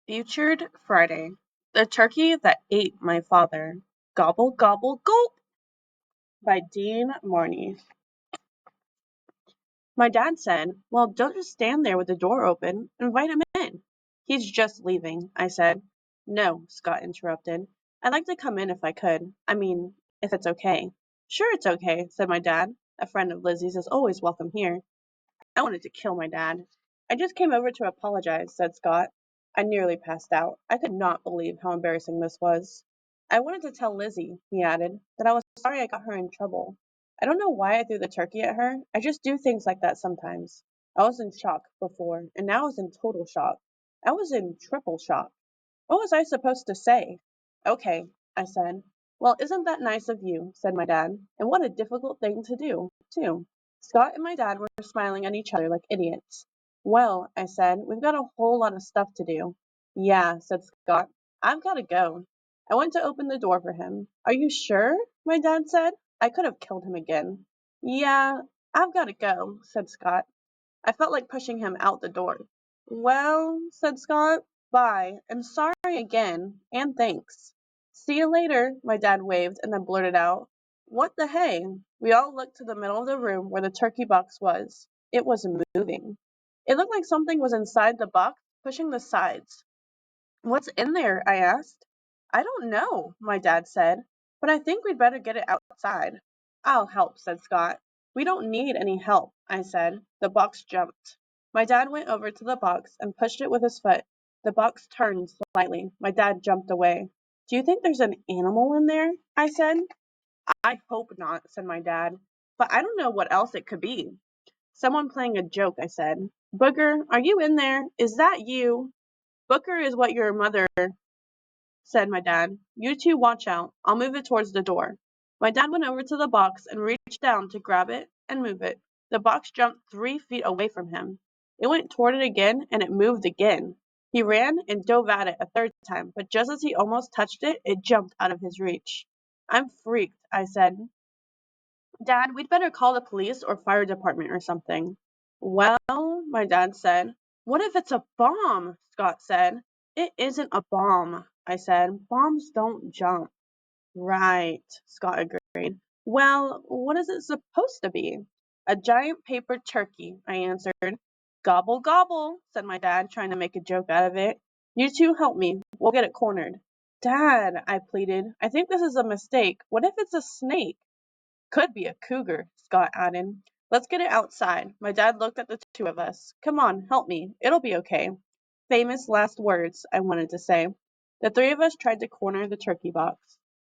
Featured Friday. The Turkey That Ate My Father. Gobble, gobble, gulp by Dean Marney. My dad said, "Well, don't just stand there with the door open. Invite him in." "He's just leaving," I said. "No," Scott interrupted. "I'd like to come in if I could. I mean, if it's okay." "Sure, it's okay," said my dad. "A friend of Lizzie's is always welcome here." I wanted to kill my dad. "I just came over to apologize," said Scott. I nearly passed out. I could not believe how embarrassing this was. "I wanted to tell Lizzie," he added, "that I was sorry I got her in trouble. I don't know why I threw the turkey at her. I just do things like that sometimes. I was in shock before, and now I was in total shock. I was in triple shock. What was I supposed to say?" "Okay," I said. "Well, isn't that nice of you?" said my dad. "And what a difficult thing to do, too." Scott and my dad were smiling at each other like idiots. "Well," I said, "we've got a whole lot of stuff to do." "Yeah," said Scott. "I've got to go." I went to open the door for him. "Are you sure?" my dad said. I could have killed him again. "Yeah, I've got to go," said Scott. I felt like pushing him out the door. "Well," said Scott, "bye, and sorry again, and thanks." "See you later," my dad waved and then blurted out, "What the hey?" We all looked to the middle of the room where the turkey box was. It was moving. It looked like something was inside the box, pushing the sides. "What's in there?" I asked. "I don't know," my dad said, "but I think we'd better get it outside." "I'll help," said Scott. "We don't need any help," I said. The box jumped. My dad went over to the box and pushed it with his foot. The box turned slightly. My dad jumped away. "Do you think there's an animal in there?" I said. "I hope not," said my dad. "But I don't know what else it could be." "Someone playing a joke," I said. "Booger, are you in there? Is that you?" "Booker is what your mother," said my dad. "You two watch out. I'll move it towards the door." My dad went over to the box and reached down to grab it and move it. The box jumped 3 feet away from him. It went toward it again, and it moved again. He ran and dove at it a third time, but just as he almost touched it, it jumped out of his reach. "I'm freaked," I said. "Dad, we'd better call the police or fire department or something." "Well," my dad said. "What if it's a bomb?" Scott said. "It isn't a bomb," I said. "Bombs don't jump." "Right," Scott agreed. "Well, what is it supposed to be?" "A giant paper turkey," I answered. "Gobble, gobble," said my dad, trying to make a joke out of it. "You two help me. We'll get it cornered." "Dad," I pleaded, "I think this is a mistake. What if it's a snake?" "Could be a cougar," Scott added. "Let's get it outside." My dad looked at the two of us. "Come on, help me. It'll be okay." Famous last words, I wanted to say. The three of us tried to corner the turkey box.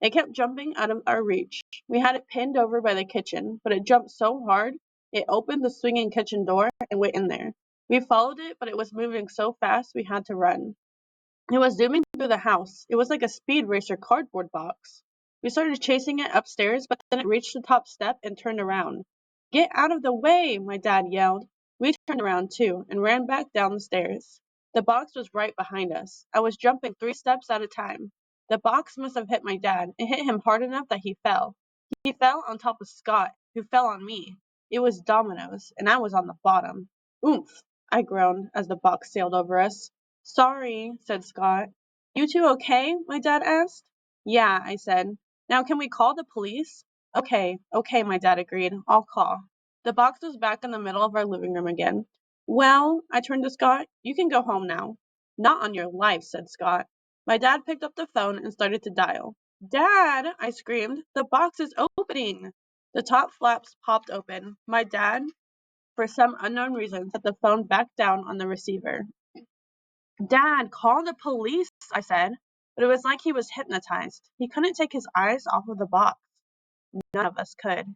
It kept jumping out of our reach. We had it pinned over by the kitchen, but it jumped so hard, it opened the swinging kitchen door and went in there. We followed it, but it was moving so fast we had to run. It was zooming through the house. It was like a speed racer cardboard box. We started chasing it upstairs, but then it reached the top step and turned around. "Get out of the way!" my dad yelled. We turned around too and ran back down the stairs. The box was right behind us. I was jumping 3 steps at a time. The box must have hit my dad. It hit him hard enough that he fell. He fell on top of Scott, who fell on me. It was dominoes, and I was on the bottom. "Oomph!" I groaned as the box sailed over us. "Sorry," said Scott. "You two okay?" my dad asked. "Yeah," I said. "Now can we call the police?" Okay, my dad agreed. "I'll call." The box was back in the middle of our living room again. "Well," I turned to Scott, "you can go home now." "Not on your life," said Scott. My dad picked up the phone and started to dial. "Dad," I screamed, "the box is opening." The top flaps popped open. My dad, for some unknown reason, set the phone back down on the receiver. "Dad, call the police," I said, but it was like he was hypnotized. He couldn't take his eyes off of the box. None of us could.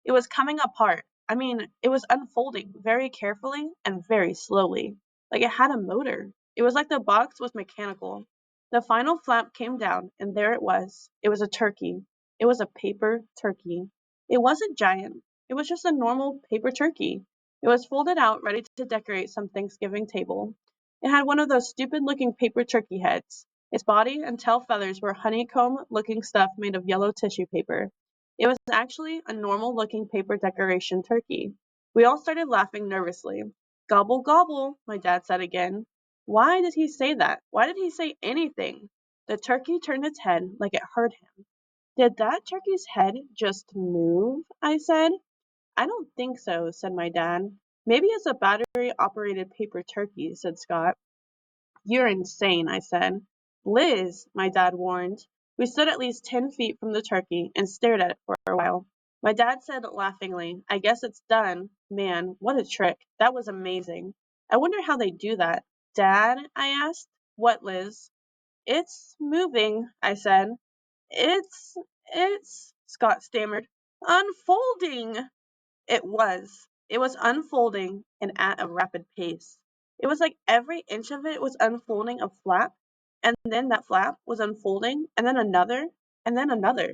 It was coming apart. I mean, it was unfolding very carefully and very slowly, like it had a motor. It was like the box was mechanical. The final flap came down, and there it was. It was a turkey. It was a paper turkey. It wasn't giant. It was just a normal paper turkey. It was folded out, ready to decorate some Thanksgiving table. It had one of those stupid-looking paper turkey heads. Its body and tail feathers were honeycomb-looking stuff made of yellow tissue paper. It was actually a normal-looking paper decoration turkey. We all started laughing nervously. "Gobble, gobble," my dad said again. Why did he say that? Why did he say anything? The turkey turned its head like it heard him. Did that turkey's head just move? I said. I don't think so, said my dad. Maybe it's a battery-operated paper turkey, said Scott. You're insane, I said. Liz, my dad warned. We stood at least 10 feet from the turkey and stared at it for a while. My dad said laughingly, I guess it's done. Man, what a trick. That was amazing. I wonder how they do that. Dad, I asked. What, Liz? It's moving, I said. It's, Scott stammered. Unfolding. It was. It was unfolding and at a rapid pace. It was like every inch of it was unfolding a flap, and then that flap was unfolding, and then another, and then another.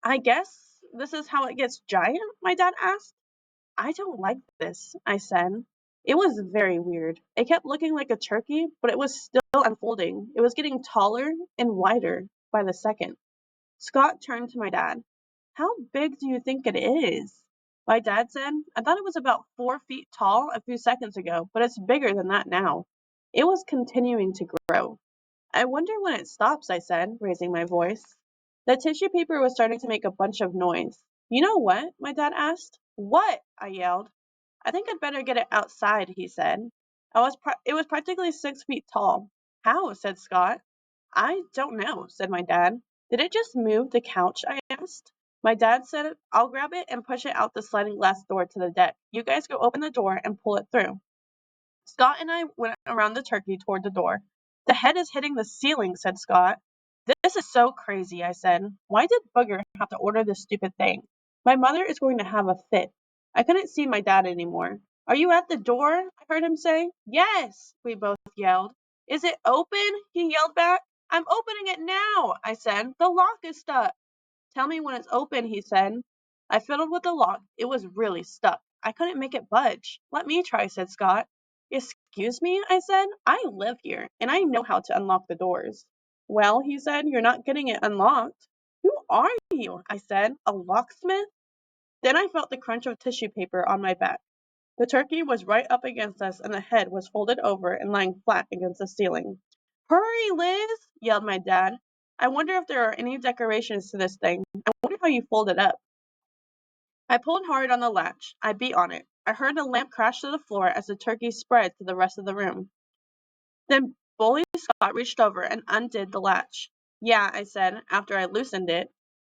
I guess this is how it gets giant? My dad asked. I don't like this, I said. It was very weird. It kept looking like a turkey, but it was still unfolding. It was getting taller and wider by the second. Scott turned to my dad. How big do you think it is? My dad said, I thought it was about 4 feet tall a few seconds ago, but it's bigger than that now. It was continuing to grow. I wonder when it stops, I said, raising my voice. The tissue paper was starting to make a bunch of noise. You know what? My dad asked. What? I yelled. I think I'd better get it outside, he said. It was practically 6 feet tall. How? Said Scott. I don't know, said my dad. Did it just move the couch? I asked. My dad said, I'll grab it and push it out the sliding glass door to the deck. You guys go open the door and pull it through. Scott and I went around the turkey toward the door. The head is hitting the ceiling, said Scott. This is so crazy, I said. Why did Booger have to order this stupid thing? My mother is going to have a fit. I couldn't see my dad anymore. Are you at the door? I heard him say. Yes, we both yelled. Is it open? He yelled back. I'm opening it now, I said. The lock is stuck. Tell me when it's open, he said. I fiddled with the lock. It was really stuck. I couldn't make it budge. Let me try, said Scott. Excuse me, I said. I live here, and I know how to unlock the doors. Well, he said, you're not getting it unlocked. Who are you? I said. A locksmith? Then I felt the crunch of tissue paper on my back. The turkey was right up against us, and the head was folded over and lying flat against the ceiling. Hurry, Liz! Yelled my dad. I wonder if there are any decorations to this thing. I wonder how you fold it up. I pulled hard on the latch. I beat on it. I heard the lamp crash to the floor as the turkey spread to the rest of the room. Then Bully Scott reached over and undid the latch. Yeah, I said, after I loosened it.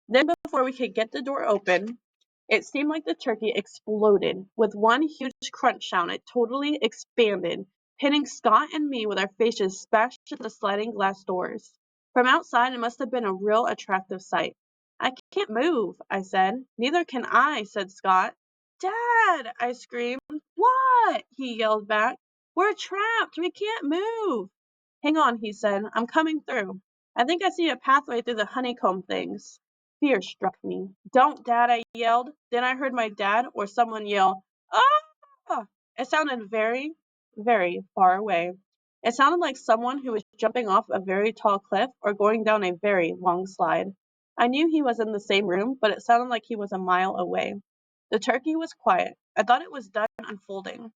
Then before we could get the door open, it seemed like the turkey exploded. With one huge crunch sound, it totally expanded, pinning Scott and me with our faces smashed into the sliding glass doors. From outside, it must have been a real attractive sight. I can't move, I said. Neither can I, said Scott. Dad, I screamed. What? He yelled back. We're trapped. We can't move. Hang on, he said. I'm coming through. I think I see a pathway through the honeycomb things. Fear struck me. Don't, Dad, I yelled. Then I heard my dad or someone yell, ah! It sounded very, very far away. It sounded like someone who was jumping off a very tall cliff or going down a very long slide. I knew he was in the same room, but it sounded like he was a mile away. The turkey was quiet. I thought it was done unfolding.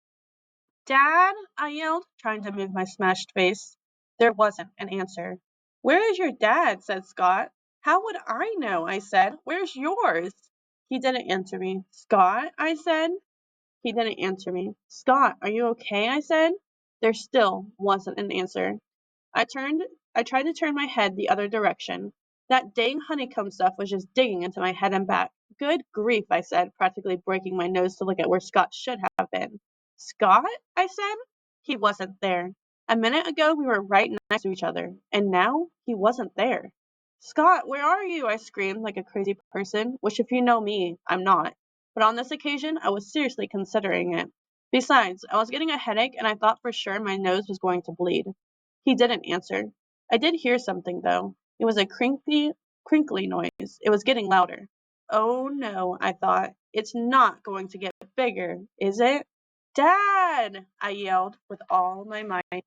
Dad, I yelled, trying to move my smashed face. There wasn't an answer. Where is your dad? Said Scott. How would I know? I said. Where's yours? He didn't answer me. Scott, I said. He didn't answer me. Scott, are you okay? I said. There still wasn't an answer. I tried to turn my head the other direction. That dang honeycomb stuff was just digging into my head and back. Good grief, I said, practically breaking my nose to look at where Scott should have been. Scott? I said. He wasn't there. A minute ago we were right next to each other, and now he wasn't there. Scott, where are you? I screamed like a crazy person, which if you know me, I'm not. But on this occasion, I was seriously considering it. Besides, I was getting a headache and I thought for sure my nose was going to bleed. He didn't answer. I did hear something, though. It was a crinkly noise. It was getting louder. Oh no, I thought. It's not going to get bigger, is it? Dad! I yelled with all my might.